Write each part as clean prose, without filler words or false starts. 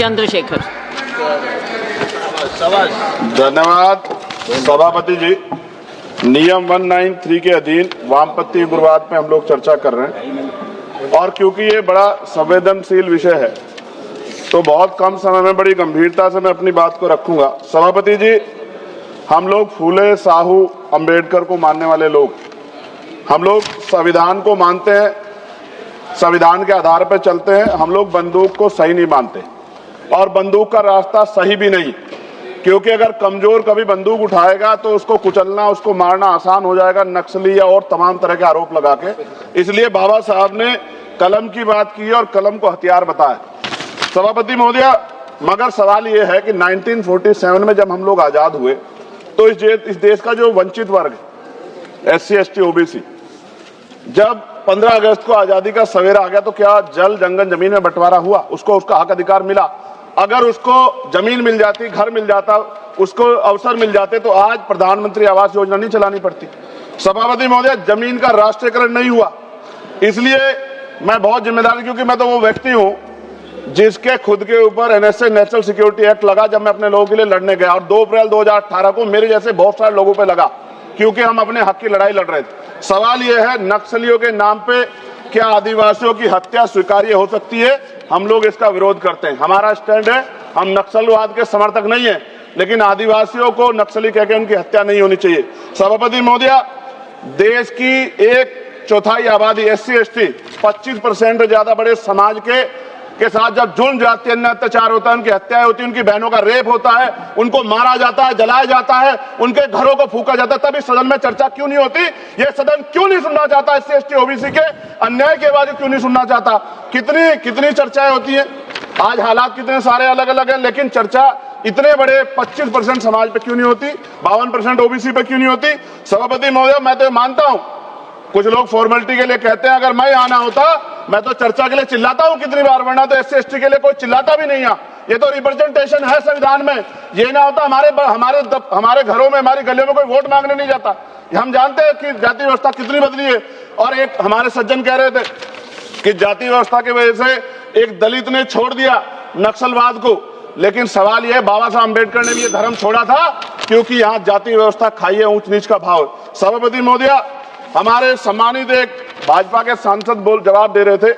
चंद्रशेखर। धन्यवाद सभापति जी। नियम 193 के अधीन वामपंथी उग्रवाद पे हम लोग चर्चा कर रहे हैं और क्योंकि ये बड़ा संवेदनशील विषय है तो बहुत कम समय में बड़ी गंभीरता से मैं अपनी बात को रखूंगा। सभापति जी, हम लोग फूले, साहू, अंबेडकर को मानने वाले लोग, हम लोग संविधान को मानते हैं, संविधान के आधार पर चलते हैं। हम लोग बंदूक को सही नहीं मानते और बंदूक का रास्ता सही भी नहीं, क्योंकि अगर कमजोर कभी बंदूक उठाएगा तो उसको कुचलना, उसको मारना आसान हो जाएगा, नक्सली या और तमाम तरह के आरोप लगा के। इसलिए बाबा साहब ने कलम की बात की और कलम को हथियार बताया। सभापति महोदय, मगर सवाल ये है कि 1947 में जब हम लोग आजाद हुए तो इस देश का जो वंचित वर्ग, SC, ST, OBC, जब 15 अगस्त को आजादी का सवेरा आ गया तो क्या जल, जंगल, जमीन में बंटवारा हुआ? उसको उसका हक अधिकार मिला? अगर उसको जमीन मिल जाती, घर मिल जाता, उसको अवसर मिल जाते तो आज प्रधानमंत्री आवास योजना नहीं चलानी पड़ती। सभापति महोदय, जमीन का राष्ट्रीयकरण नहीं हुआ। इसलिए मैं बहुत जिम्मेदार, क्योंकि मैं तो वो व्यक्ति हूं जिसके खुद के ऊपर NSA, नेशनल सिक्योरिटी एक्ट लगा जब मैं अपने लोगों के लिए लड़ने गया, और 2 अप्रैल 2018 को मेरे जैसे बहुत सारे लोगों पे लगा, क्योंकि हम अपने हक की लड़ाई लड़ रहे थे। सवाल यह है, नक्सलियों के नाम पे क्या आदिवासियों की हत्या स्वीकार्य हो सकती है? हम लोग इसका विरोध करते हैं। हमारा स्टैंड है, हम नक्सलवाद के समर्थक नहीं है, लेकिन आदिवासियों को नक्सली कहकर उनकी हत्या नहीं होनी चाहिए। सभापति महोदय, देश की 1/4 आबादी SC, ST, 25% ज्यादा बड़े समाज के साथ जब जुल्म, जाति, अन्य अत्याचार होता है, उनकी हत्याएं होती है, उनकी बहनों का रेप होता है, उनको मारा जाता है, जलाया जाता है, उनके घरों को फूका जाता है, तब इस सदन में चर्चा क्यों नहीं होती? ये सदन क्यों नहीं सुनना चाहता? SC, ST, OBC के अन्याय की आवाज क्यों नहीं सुनना चाहता? कितनी चर्चाएं होती है, आज हालात कितने सारे अलग अलग हैं, लेकिन चर्चा इतने बड़े 25% समाज पे क्यों नहीं होती? 52% OBC पे क्यों नहीं होती? सभापति महोदय, मैं तो मानता हूं, कुछ लोग फॉर्मेलिटी के लिए कहते हैं, अगर मैं आना होता मैं तो चर्चा के लिए चिल्लाता हूं कितनी बार, वरना तो SC, ST के लिए कोई चिल्लाता भी नहीं है। ये तो रिप्रेजेंटेशन है संविधान में। ये ना होता हमारे घरों में, हमारी गलियों में कोई वोट मांगने नहीं जाता। हम जानते हैं कि जाति व्यवस्था कितनी बदली है। और एक हमारे सज्जन कह रहे थे कि जाति व्यवस्था की वजह से एक दलित ने छोड़ दिया नक्सलवाद को, लेकिन सवाल यह है, बाबा साहब अम्बेडकर ने भी ये धर्म छोड़ा था क्योंकि यहाँ जाति व्यवस्था खाई है, ऊंच नीच का भाव। सभापति महोदय, हमारे सम्मानित एक भाजपा के सांसद जवाब दे रहे थे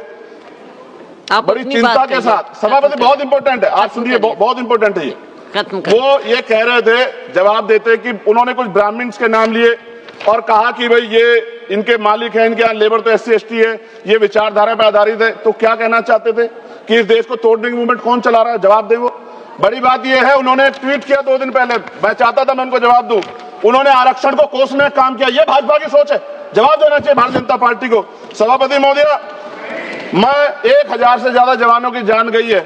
बड़ी चिंता के साथ। सभापति, बहुत इंपॉर्टेंट है, आप सुनिए, बहुत इंपॉर्टेंट है ये। वो ये कह रहे थे, जवाब देते कि उन्होंने कुछ ब्राह्मण्स के नाम लिए और कहा कि भाई ये इनके मालिक हैं, इनके यहाँ लेबर तो SC, ST है, ये विचारधारा पर आधारित है। तो क्या कहना चाहते थे कि इस देश को तोड़ने की मूवमेंट कौन चला रहा है? जवाब दे। वो बड़ी बात यह है, उन्होंने ट्वीट किया 2 दिन पहले, मैं चाहता था मैं उनको जवाब दूं, उन्होंने आरक्षण को कोसने का काम किया। ये भाजपा की सोच है, जवाब देना चाहिए भारतीय जनता पार्टी को। सभापति महोदय, मैं 1000 से ज्यादा जवानों की जान गई है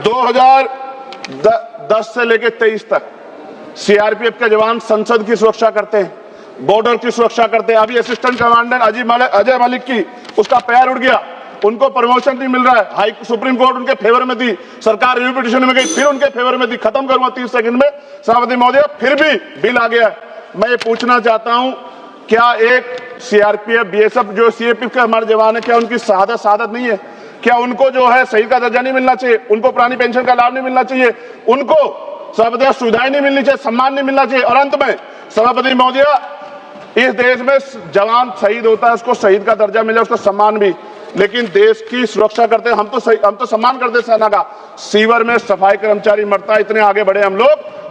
2010 से लेकर 23 तक। CRPF के जवान संसद की सुरक्षा करते हैं, बॉर्डर की सुरक्षा करते हैं। अभी असिस्टेंट कमांडेंट अजय मलिक की, उसका पैर उड़ गया, उनको प्रमोशन नहीं मिल रहा है। सुप्रीम कोर्ट उनके फेवर में दी, सरकार रिव्यू पिटीशन में गई, फिर उनके फेवर में दी। खत्म करूंगा 30 सेकंड में। सभापति महोदय, फिर भी बिल आ गया। मैं ये पूछना चाहता हूं, क्या एक CRPF, BSF जो CAPF के हमारे जवान है, क्या उनकी शहादत नहीं है? क्या उनको जो है शहीद का दर्जा नहीं मिलना चाहिए? उनको पुरानी पेंशन का लाभ नहीं मिलना चाहिए? उनको सभापति सुविधाएं नहीं मिलनी चाहिए? सम्मान नहीं मिलना चाहिए? और अंत में सभापति महोदय, इस देश में जवान शहीद होता है, उसको शहीद का दर्जा मिले, उसको सम्मान भी, लेकिन देश की सुरक्षा करते हैं। हम तो सम्मान करते सेना का। सीवर में सफाई कर्मचारी मरता है, इतने आगे बढ़े हम लोग,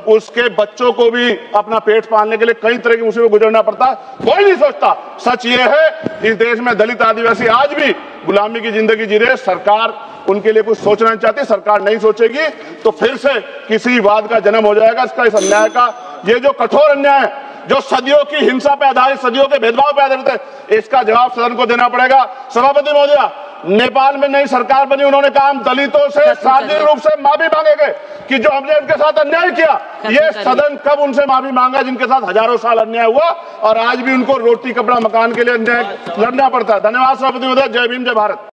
उसके बच्चों को भी अपना पेट पालने के लिए कई तरह की मुसीबत गुजरना पड़ता है, कोई नहीं सोचता। सच ये है, इस देश में दलित आदिवासी आज भी गुलामी की जिंदगी जी रहे। सरकार उनके लिए कुछ सोचना नहीं चाहती। सरकार नहीं सोचेगी तो फिर से किसी वाद का जन्म हो जाएगा। इसका, इस अन्याय का, ये जो कठोर अन्याय है, जो सदियों की हिंसा पे आधारित, सदियों के भेदभाव पे आधारित है, इसका जवाब सदन को देना पड़ेगा। सभापति महोदय, नेपाल में नई सरकार बनी, उन्होंने कहा हम दलितों से सार्वजनिक रूप से माफी मांगेंगे कि जो हमने उनके साथ अन्याय किया। ये सदन कब उनसे माफी मांगा जिनके साथ हजारों साल अन्याय हुआ और आज भी उनको रोटी कपड़ा मकान के लिए अन्याय लड़ना पड़ता है। धन्यवाद सभापति महोदय। जय भीम, जय भारत।